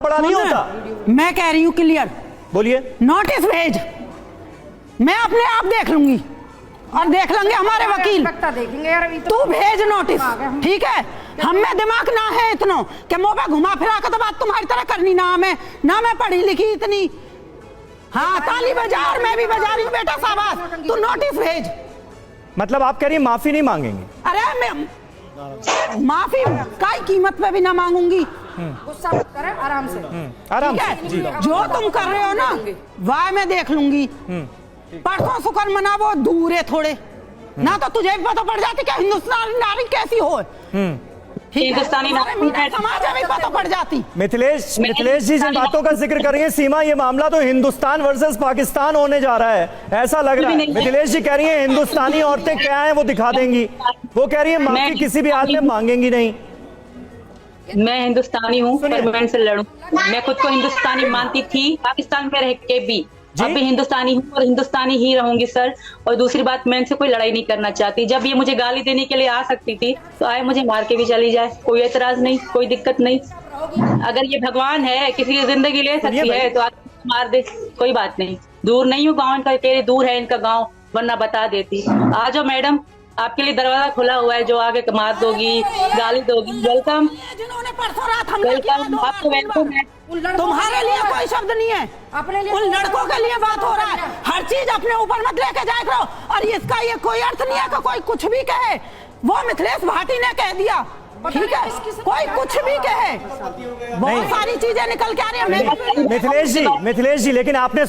बड़ा नहीं होता। मैं कह रही हूँ क्लियर, बोलिए। नोटिस भेज, मैं अपने आप देख लूंगी और देख लेंगे हमारे वकील, देखेंगे यार। तू भेज नोटिस, ठीक है? हम में दिमाग ना है इतना कि मुंह पे घुमा फिरा के तो बात तुम्हारी तरह करनी ना हमें, ना मैं पढ़ी लिखी इतनी। हाँ, ताली बजा और मैं भी बजा रही हूँ बेटा, शाबाश। तू नोटिस भेज। मतलब आप कह रही हैं माफी नहीं मांगेंगे? अरे मैं माफी काई कीमत पे भी ना मांगूंगी। गुस्सा मत करें, आराम से, आराम ठीक से। है? जो तुम कर रहे हो ना वह मैं देख लूंगी। परसों शुक्र मना, वो दूर है थोड़े ना, तो तुझे भी पता पड़ जाती कि हिंदुस्तानी नारी कैसी हो। हिंदुस्तानी समाज में पता पड़ जाती। मिथिलेश जी जिन बातों का जिक्र कर रही हैं सीमा, ये मामला तो हिंदुस्तान वर्सेस पाकिस्तान होने जा रहा है, ऐसा लग रहा है। मिथिलेश जी कह रही हैं हिंदुस्तानी औरतें क्या हैं वो दिखा देंगी, वो कह रही है माफी किसी भी हाल में मांगेंगी नहीं। मैं हिंदुस्तानी हूँ, परमानेंट से लड़ूं। मैं खुद को हिंदुस्तानी मानती थी पाकिस्तान में रह के भी, अब भी हिंदुस्तानी हूँ और हिंदुस्तानी ही रहूंगी सर। और दूसरी बात, मैं इनसे कोई लड़ाई नहीं करना चाहती। जब ये मुझे गाली देने के लिए आ सकती थी तो आए मुझे मार के भी चली जाए, कोई एतराज नहीं, कोई दिक्कत नहीं। अगर ये भगवान है, किसी की जिंदगी ले सकती है तो आके मार दे, कोई बात नहीं। दूर नहीं हूँ, गाँव इनका तेरे दूर है इनका गाँव, वरना बता देती। आ जाओ मैडम, आपके लिए दरवाजा खुला हुआ है, जो आगे मार दोगी, गाली दोगी, वेलकम। जिन्होंने परसों रात हमला किया, वेलकम, आपको वेलकम है। तुम्हारे लिए कोई शब्द नहीं है, अपने लिए उन लड़कों के लिए बात हो रहा है। हर चीज अपने ऊपर मत लेके जाया करो। और इसका ये कोई अर्थ नहीं है कि कोई कुछ भी कहे। वो मिथिलेश भाटी ने कह दिया, ठीक है? कोई कुछ भी कहे, बहुत सारी चीजें निकल के आ रही है। मिथिलेश जी, लेकिन आपने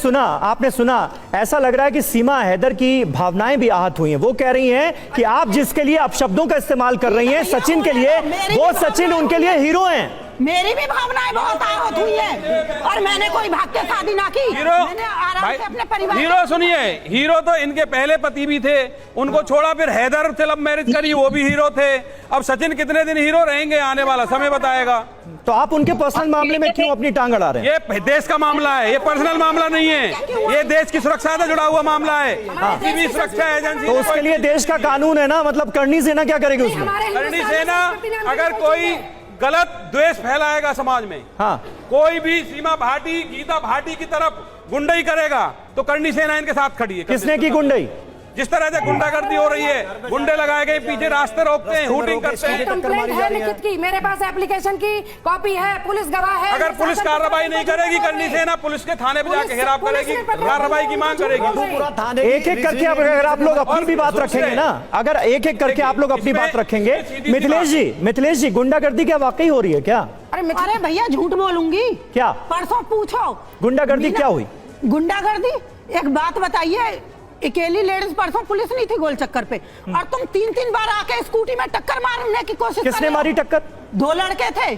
सुना, ऐसा लग रहा है कि सीमा हैदर की भावनाएं भी आहत हुई हैं। वो कह रही हैं कि आप जिसके लिए अपशब्दों का इस्तेमाल कर रही हैं सचिन के लिए, वो सचिन उनके लिए हीरो हैं। मेरी भी भावनाएं बहुत आहत हुई है और मैंने कोई भाग के शादी ना की। मैंने आराम से अपने परिवार। हीरो सुनिए, हीरो तो इनके पहले पति भी थे, उनको छोड़ा, फिर हैदर से लव मैरिज करी, वो भी हीरो थे। अब सचिन कितने दिन हीरो रहेंगे, आने वाला समय बताएगा। तो आप उनके पर्सनल मामले में क्यों अपनी टांग अड़ा रहे हैं? ये देश का मामला है, ये पर्सनल मामला नहीं है, ये देश की सुरक्षा से जुड़ा हुआ मामला है। किसी भी सुरक्षा एजेंसी, तो उसके लिए देश का कानून है ना, मतलब करणी सेना क्या करेगी उसमें? करणी सेना अगर कोई गलत द्वेष फैलाएगा समाज में, हाँ, कोई भी सीमा भाटी, गीता भाटी की तरफ गुंडई करेगा तो करणी सेना इनके साथ खड़ी है। किसने की गुंडई? जिस तरह से गुंडागर्दी हो रही है, गुंडे लगाए गए पीछे, रास्ते रोकते हैं, हूटिंग करते हैं। कंप्लेंट है लिखित की, मेरे पास एप्लीकेशन की कॉपी है, पुलिस गवाह है। अगर पुलिस कार्रवाई नहीं करेगी, करणी सेना पुलिस के थाने पे जाके घेराव करेगी, कार्रवाई की मांग करेगी। एक एक करके अगर आप लोग अपनी भी बात रखेंगे ना, अगर एक एक करके आप लोग अपनी बात रखेंगे। मिथिलेश जी, गुंडागर्दी क्या वाकई हो रही है क्या? अरे भैया झूठ बोलूंगी क्या? परसों पूछो गुंडागर्दी क्या हुई? गुंडागर्दी, एक बात बताइए, अकेली लेडीज परसों पुलिस नहीं थी गोल चक्कर पे, और तुम 3 बार आके स्कूटी में टक्कर मारने की कोशिश। किसने मारी टक्कर? 2 लड़के थे,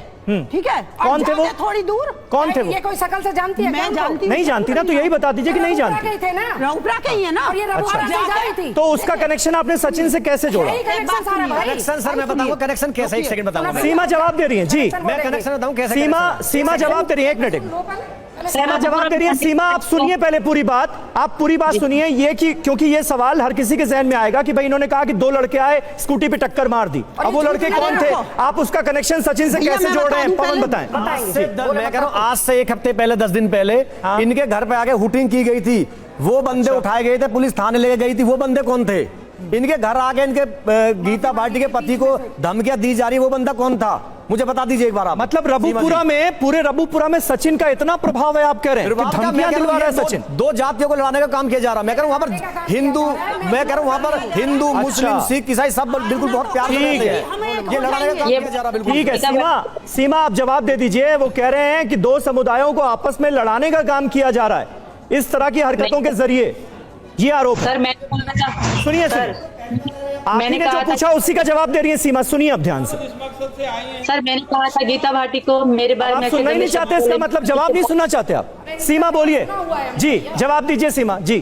ठीक है? कौन थे वो? थोड़ी दूर। कौन थे वो? ये कोई शकल से जानती है? मैं जानती नहीं जानती ना, तो यही बता दीजिए कि नहीं जानती। थे ना, रघुपुरा के ही है ना। और ये रघुपुरा से जा रही थी। तो उसका कनेक्शन आपने सचिन से कैसे जोड़ा? कनेक्शन सर मैं बताऊंगा, कनेक्शन कैसे, एक सेकंड बताऊंगा। सीमा जवाब दे रही है जी, मैं कनेक्शन बताऊं कैसे। सीमा जवाब दे रही है, 1 मिनट। सीमा जवाब दे रही है। सीमा आप सुनिए पहले पूरी बात, आप पूरी बात सुनिए। ये कि क्योंकि ये सवाल हर किसी के जहन में आएगा कि भाई इन्होंने कहा कि 2 लड़के आए, स्कूटी पे टक्कर मार दी, अब वो लड़के कौन थे? आप उसका कनेक्शन सचिन से कैसे जोड़ रहे हैं? पवन बताएं। मैं कह रहा हूं आज से 1 हफ्ते पहले, 10 दिन पहले इनके घर पे आके हुटिंग की गई थी, वो बंदे उठाए गए थे, पुलिस थाने लेके गई थी। वो बंदे कौन थे? इनके घर आके इनके गीता भाटी के पति को धमकियां दी जा रही, वो बंदा कौन था? मुझे बता दीजिए एक बार आप। मतलब रबुपुरा में, पूरे रबुपुरा में सचिन का इतना प्रभाव है, आप कह रहे हैं कि धमकियां दिलवा रहा है सचिन? 2 जातियों को लड़ाने का काम किया जा रहा है। मैं कह रहा हूं वहां पर हिंदू, मैं कह रहा हूं वहां पर हिंदू, मुस्लिम, सिख, ईसाई सब बिल्कुल बहुत प्यार से रहते हैं। ये लड़ाने का काम किया जा रहा है बिल्कुल। ठीक है सीमा आप जवाब दे दीजिए। वो कह रहे हैं कि 2 समुदायों को आपस में लड़ाने का काम किया जा रहा है इस तरह की हरकतों के जरिए, ये आरोप। सर मैं सुनिए आपने जो पूछा उसी का जवाब दे रही है सीमा, सुनिए अब ध्यान से। सर मैंने कहा था गीता भाटी को मेरे बारे में सुनना ही नहीं चाहते, इसका मतलब जवाब नहीं सुनना चाहते आप? सीमा बोलिए जी, जवाब दीजिए सीमा जी।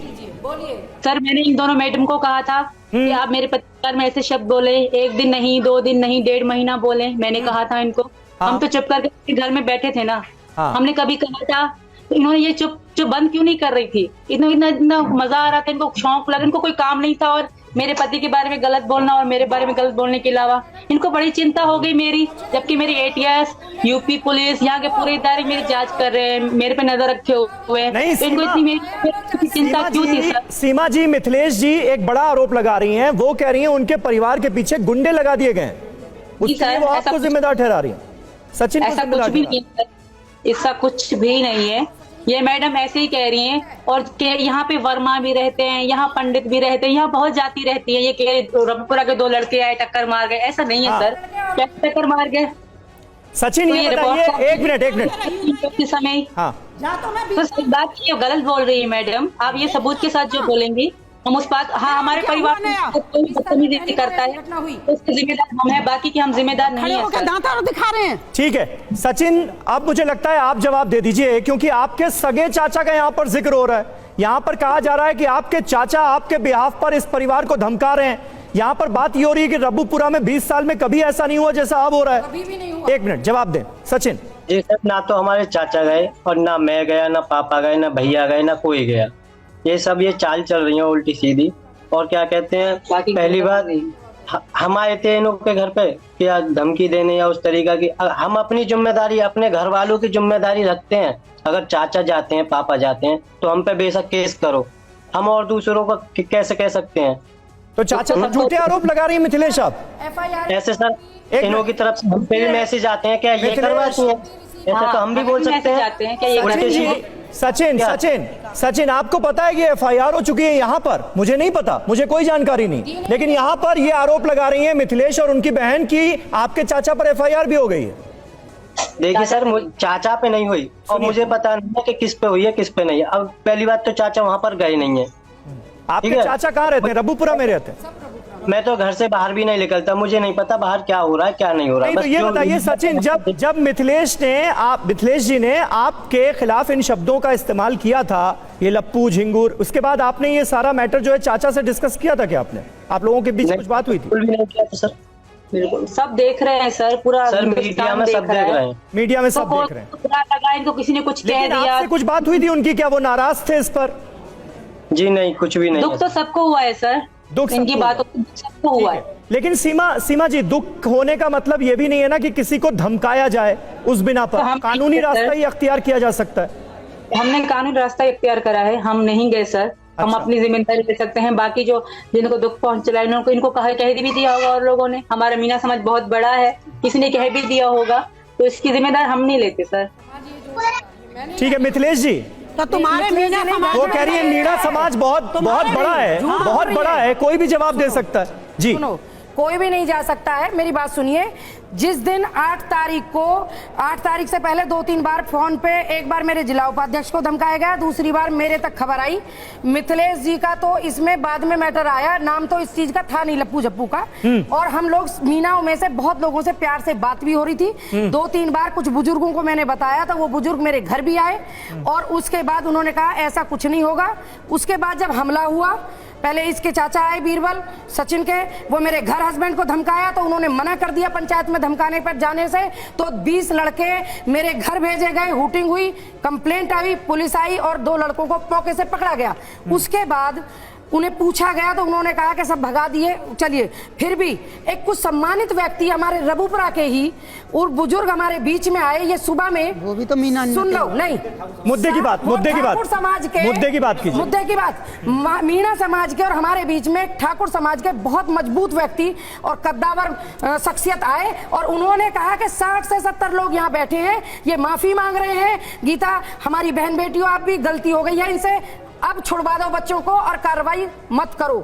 सर मैंने इन दोनों मैडम को कहा था कि आप मेरे पति में ऐसे शब्द बोले, 1 दिन नहीं, 2 दिन नहीं, 1.5 महीना बोले। मैंने कहा था इनको, हम तो चुप करके घर में बैठे थे ना। हमने कभी कहा था तो इन्होंने ये चुप बंद क्यों नहीं कर रही थी? इतना मजा आ रहा था, इनको शौक लगा, इनको कोई काम नहीं था और मेरे पति के बारे में गलत बोलना और मेरे बारे में गलत बोलने के अलावा इनको बड़ी चिंता हो गई मेरी, जबकि मेरी ATS, यूपी पुलिस, यहाँ के पूरे इदारे मेरी जांच कर रहे हैं, मेरे पे नजर रखे हुए हैं। नहीं, तो इनको इतनी मेरी चिंता क्यों थी सर? सीमा जी, मिथिलेश जी एक बड़ा आरोप लगा रही हैं। वो कह रही हैं उनके परिवार के पीछे गुंडे लगा दिए गए हैं, उसके लिए वो आपको जिम्मेदार ठहरा रही हैं। सचिन को ऐसा जिम्मेदार कुछ भी ठहरा नहीं है, ऐसा कुछ भी नहीं है। ये मैडम ऐसे ही कह रही हैं, और यहाँ पे वर्मा भी रहते हैं, यहाँ पंडित भी रहते हैं, यहाँ बहुत जाति रहती है। ये कह रही रमपुरा के 2 लड़के आए टक्कर मार गए, ऐसा नहीं है सर। क्या टक्कर मार गए? सचिन तो ये बताइए, एक मिनट समय हाँ तो सही बात की गलत बोल रही है मैडम। आप ये सबूत के साथ जो बोलेंगी हम उस बात, हाँ हमारे परिवार को कोई बदतमीजी करता है तो उसके जिम्मेदार हम हैं, बाकी की हम जिम्मेदार नहीं है सर। दांत दिखा रहे हैं। ठीक है सचिन, अब मुझे लगता है आप जवाब दे दीजिए, क्योंकि आपके सगे चाचा का यहाँ पर जिक्र हो रहा है। यहाँ पर कहा जा रहा है कि आपके चाचा आपके बिहाफ पर इस परिवार को धमका रहे हैं। यहाँ पर बात ये हो रही है कि रब्बूपुरा में 20 साल में कभी ऐसा नहीं हुआ जैसा अब हो रहा है। एक मिनट जवाब दें सचिन। जी सर, ना तो हमारे चाचा गए और ना मैं गया, ना पापा गए, ना भैया गए, ना कोई गया। ये सब ये चाल चल रही है उल्टी सीधी। और क्या कहते हैं, पहली बात हम आए थे इनों के घर पे क्या धमकी देने या उस तरीका की। हम अपनी जिम्मेदारी, अपने घर वालों की जिम्मेदारी रखते हैं। अगर चाचा जाते हैं, पापा जाते हैं तो हम पे बेशक केस करो, हम और दूसरों को कैसे कह सकते हैं? तो चाचा पर झूठे आरोप लगा रही है मिथिलेश आप। ऐसे सर इनों की तरफ से हम पे भी मैसेज आते हैं, क्या ये करवाती हैं? ऐसे तो हम भी बोल सकते हैं। सचिन आपको पता है कि FIR हो चुकी है यहाँ पर? मुझे नहीं पता, मुझे कोई जानकारी नहीं, लेकिन यहाँ पर ये आरोप लगा रही हैं मिथिलेश और उनकी बहन की आपके चाचा पर FIR भी हो गई है। देखिए सर, चाचा पे नहीं हुई और मुझे पता नहीं है कि किस पे हुई है किस पे नहीं है। अब पहली बात तो चाचा वहाँ पर गए नहीं है। आपके चाचा कहाँ रहते हैं? रब्बूपुरा में रहते हैं। मैं तो घर से बाहर भी नहीं निकलता, मुझे नहीं पता बाहर क्या हो रहा है क्या नहीं हो रहा है। तो ये बताइए सचिन, जब मिथिलेश जी ने आपके खिलाफ इन शब्दों का इस्तेमाल किया था, ये लप्पू झिंगुर, उसके बाद आपने ये सारा मैटर जो है चाचा से डिस्कस किया था क्या आपने? आप लोगों के बीच कुछ बात हुई थी? बिल्कुल भी नहीं किया था सर। बिल्कुल सब देख रहे हैं सर, पूरा सर मीडिया में सब देख रहे हैं। मीडिया में सब देख रहे हैं। बुरा लगा इनको, किसी ने कुछ कह दिया। आपसे कुछ बात हुई थी उनकी? क्या वो नाराज थे इस पर? जी नहीं, कुछ भी नहीं। दुख तो सबको हुआ है सर, दुख इनकी बातों को सबको हुआ है। लेकिन सीमा जी, दुख होने का मतलब ये भी नहीं है ना कि किसी को धमकाया जाए उस बिना पर। हम कानूनी रास्ता ही अख्तियार किया जा सकता है। हमने कानूनी रास्ता इख्तियार करा है, हम नहीं गए सर। हम अपनी जिम्मेदारी ले सकते हैं, बाकी जो जिनको दुख पहुंचा इनको कह भी दिया होगा और लोगों ने। हमारा मीना समाज बहुत बड़ा है, किसी ने कह भी दिया होगा, तो इसकी जिम्मेदारी हम नहीं लेते सर। ठीक है मिथिलेश जी, तो तुम्हारे मीना समाज, वो कह रही है मीना समाज बहुत बड़ा है, बहुत बड़ा है, कोई भी जवाब दे सकता है। जी कोई भी नहीं जा सकता है। मेरी बात सुनिए, जिस दिन 8 तारीख से पहले 2-3 बार फोन पे, एक बार मेरे जिला उपाध्यक्ष को धमकाया गया, दूसरी बार मेरे तक खबर आई। मिथिलेश जी का तो इसमें बाद में मैटर आया, नाम तो इस चीज का था नहीं, लप्पू झप्पू का। और हम लोग मीनाओं में से बहुत लोगों से प्यार से बात भी हो रही थी। 2-3 बार कुछ बुजुर्गों को मैंने बताया, तो वो बुजुर्ग मेरे घर भी आए और उसके बाद उन्होंने कहा ऐसा कुछ नहीं होगा। उसके बाद जब हमला हुआ, पहले इसके चाचा आए बीरबल सचिन के, वो मेरे घर हस्बैंड को धमकाया, तो उन्होंने मना कर दिया पंचायत में धमकाने पर जाने से। तो 20 लड़के मेरे घर भेजे गए, हुटिंग हुई, कंप्लेंट आई, पुलिस आई और 2 लड़कों को मौके से पकड़ा गया। उसके बाद उन्हें पूछा गया तो उन्होंने कहा कि सब भगा दिए। चलिए, फिर भी एक कुछ सम्मानित व्यक्ति हमारे रबूपुरा के ही और बुजुर्ग हमारे बीच में आए। ये सुबह में वो भी तो मीना सुन लो, नहीं मुद्दे की बात समाज के मुद्दे की बात मीना समाज के और हमारे बीच में ठाकुर समाज के बहुत मजबूत व्यक्ति और कद्दावर शख्सियत आए और उन्होंने कहा कि 60 से 70 लोग यहाँ बैठे हैं, ये माफी मांग रहे हैं। गीता, हमारी बहन बेटियों, आप भी गलती हो गई है इनसे, अब छुड़वा दो बच्चों को और कार्रवाई मत करो।